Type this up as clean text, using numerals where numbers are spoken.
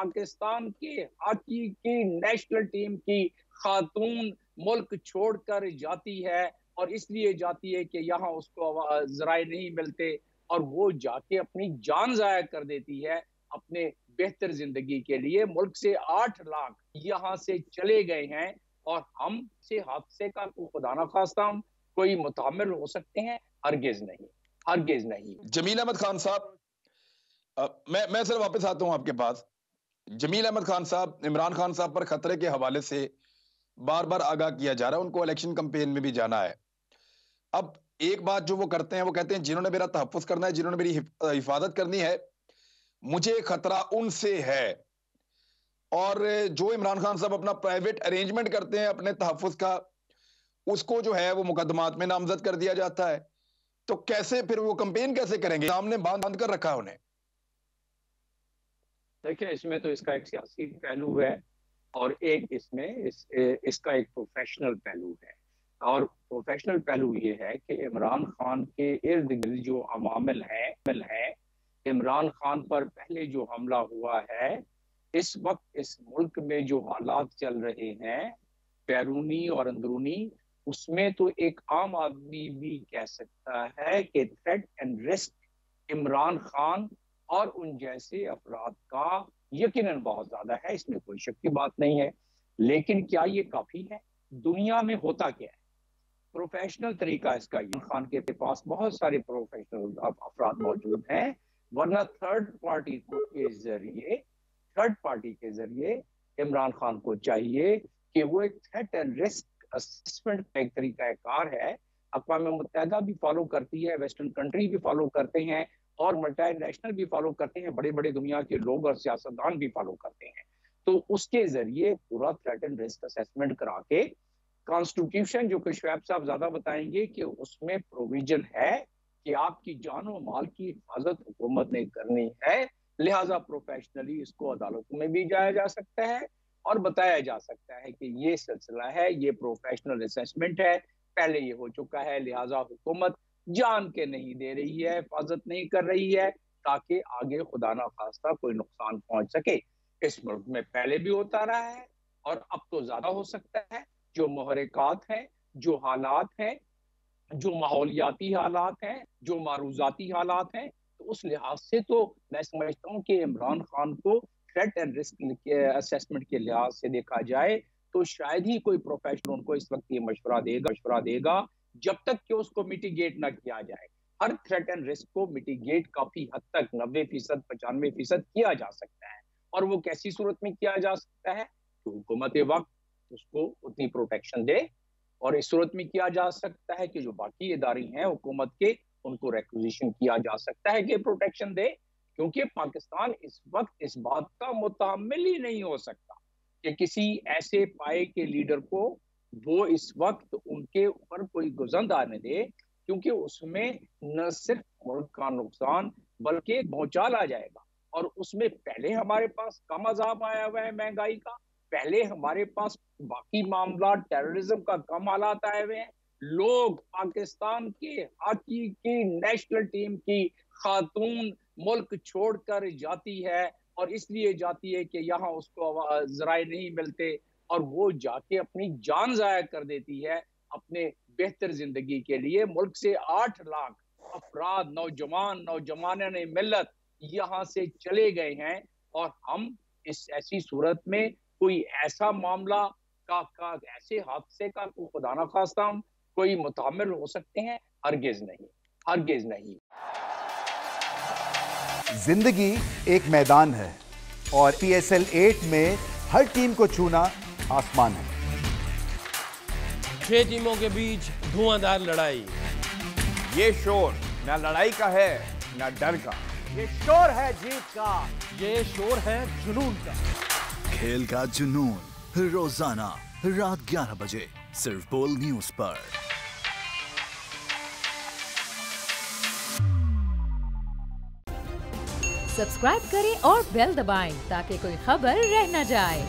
पाकिस्तान के हॉकी की national team की खातून मुल्क छोड़कर जाती है और इसलिए जाती है कि यहाँ उसको ज़राए नहीं मिलते और वो जाके अपनी जान ज़ाया कर देती है अपने बेहतर ज़िंदगी के लिए। मुल्क से 8 लाख यहाँ से चले गए हैं और हम से हादसे का खुदा ना खास्ता हम कोई मुतामिल हो सकते हैं? हरगिज़ नहीं, हरगिज़ नहीं। जमील अहमद खान साहब, मैं सर वापस आता हूं आपके पास। जमील अहमद खान साहब, इमरान खान साहब पर खतरे के हवाले से बार बार आगाह किया जा रहा है, उनको इलेक्शन कैंपेन में भी जाना है। अब एक बात जो वो करते हैं, वो कहते हैं जिन्होंने मेरा तहफ़्फ़ुज़ करना है, जिन्होंने मेरी हिफाजत करनी है, मुझे खतरा उनसे है। और जो इमरान खान साहब अपना प्राइवेट अरेंजमेंट करते हैं अपने तहफ़्फ़ुज़ का, उसको जो है वो मुकदमात में नामज़द कर दिया जाता है। तो कैसे फिर वो कैंपेन कैसे करेंगे? सामने बांध कर रखा है उन्हें। देखिए, इसमें तो इसका एक सियासी पहलू है और एक इसका एक प्रोफेशनल पहलू है। और प्रोफेशनल पहलू ये है कि इमरान खान के इर्द-गिर्द जो अवामिल है, इमरान खान पर पहले जो हमला हुआ है, इस वक़्त इस मुल्क में जो हालात चल रहे हैं, बैरूनी और अंदरूनी, उसमें तो एक आम आदमी भी कह सकता है कि threat and risk Imran Khan और उन जैसे अफराद का यकीनन बहुत ज़्यादा है, इसमें कोई शक की बात नहीं है। लेकिन क्या ये काफ़ी है? दुनिया में होता क्या है? प्रोफ़ेशनल तरीका इसका इमरान खान के पास बहुत सारे प्रोफ़ेशनल अफराद मौजूद हैं, वरना थर्ड पार्टी के ज़रिए इमरान खान को चाहिए कि वो एक थ्रेट एंड रिस्क असेसमेंट का एक तरीक़ाकार है, अक़वाम मुत्तहिदा भी फ़ॉलो करती है, वेस्टर्न कंट्री भी फ़ॉलो करते हैं और मल्टीनेशनल भी फ़ॉलो करते हैं, बड़े-बड़े दुनिया के लोग और सियासतदान भी फ़ॉलो करते हैं। तो उसके ज़रिए पूरा थ्रेट एंड रिस्क असेसमेंट करा के कॉन्स्टिट्यूशन जो कि शुएब साहब ज़्यादा बताएँगे कि उसमें प्रोविज़न है कि आपकी जान और माल की हिफाज़त हुकूमत ने करनी है, लिहाज़ा प्रोफ़ेशनली इसको अदालतों में भी जाया जा सकता है और बताया जा सकता है कि ये सिलसिला है, ये प्रोफ़ेशनल असेसमेंट है, पहले ये हो चुका है, लिहाज़ा हुकूमत जान के नहीं दे रही है, हिफाज़त नहीं कर रही है, ताकि आगे खुदा ना ख़ास्ता कोई नुकसान पहुँच सके। इस मुल्क में पहले भी होता रहा है और अब तो ज़्यादा हो सकता है। जो मुहर्रिकात हैं, जो हालात हैं, जो माहौलियाती हालात हैं, जो मारूज़ाती हालात हैं, तो उस लिहाज से तो मैं समझता हूँ कि इमरान खान को थ्रेट एंड रिस्क के असेसमेंट के लिहाज से देखा जाए, तो शायद ही कोई प्रोफ़ेशनल उनको इस वक़्त ये मशवरा देगा, जब तक कि उसको मिटिगेट ना किया जाए। हर थ्रेट एंड रिस्क को मिटिगेट काफ़ी हद तक 90% 95% किया जा सकता है और वो कैसी सूरत में किया जा सकता है? कि हुकूमत वक़्त उसको उतनी प्रोटेक्शन दे और इस सूरत में किया जा सकता है कि जो बाकी इदारे हैं हुकूमत के, उनको रिक्विजिशन किया जा सकता है कि प्रोटेक्शन दे, क्योंकि पाकिस्तान इस वक़्त इस बात का मुतहम्मिल ही नहीं हो सकता कि किसी ऐसे पाए के लीडर को वो इस वक़्त उनके ऊपर कोई गुज़र आने दे, क्योंकि उसमें न सिर्फ मुल्क का नुकसान बल्कि एक भूचाल आ जाएगा और उसमें पहले हमारे पास कम अज़ाब आया हुआ है महँगाई का, पहले हमारे पास बाकी मामला टेररिज्म का कम हालात आए हुए हैं। लोग पाकिस्तान के हॉकी की नेशनल टीम की खातून मुल्क छोड़कर जाती है और इसलिए जाती है कि यहाँ उसको ज़राए नहीं मिलते और वो जाके अपनी जान ज़ाया कर देती है अपने बेहतर ज़िंदगी के लिए। मुल्क से 8 लाख अफराद, नौजवान-ए मिल्लत यहाँ से चले गए हैं और हम इस ऐसी सूरत में कोई ऐसा मामला का ऐसे हादसे का खुदा ना खास्ता हम कोई मुतामिल हो सकते हैं? हरगिज़ नहीं, हरगिज़ नहीं। जिंदगी एक मैदान है और PSL 8 में हर टीम को छूना आसमान है। 6 टीमों के बीच धुआंधार लड़ाई। ये शोर ना लड़ाई का है ना डर का, ये शोर है जीत का, ये शोर है जुनून का। खेल का जुनून रोजाना रात 11 बजे सिर्फ बोल न्यूज पर। सब्सक्राइब करें और बेल दबाएं ताकि कोई खबर रह न जाए।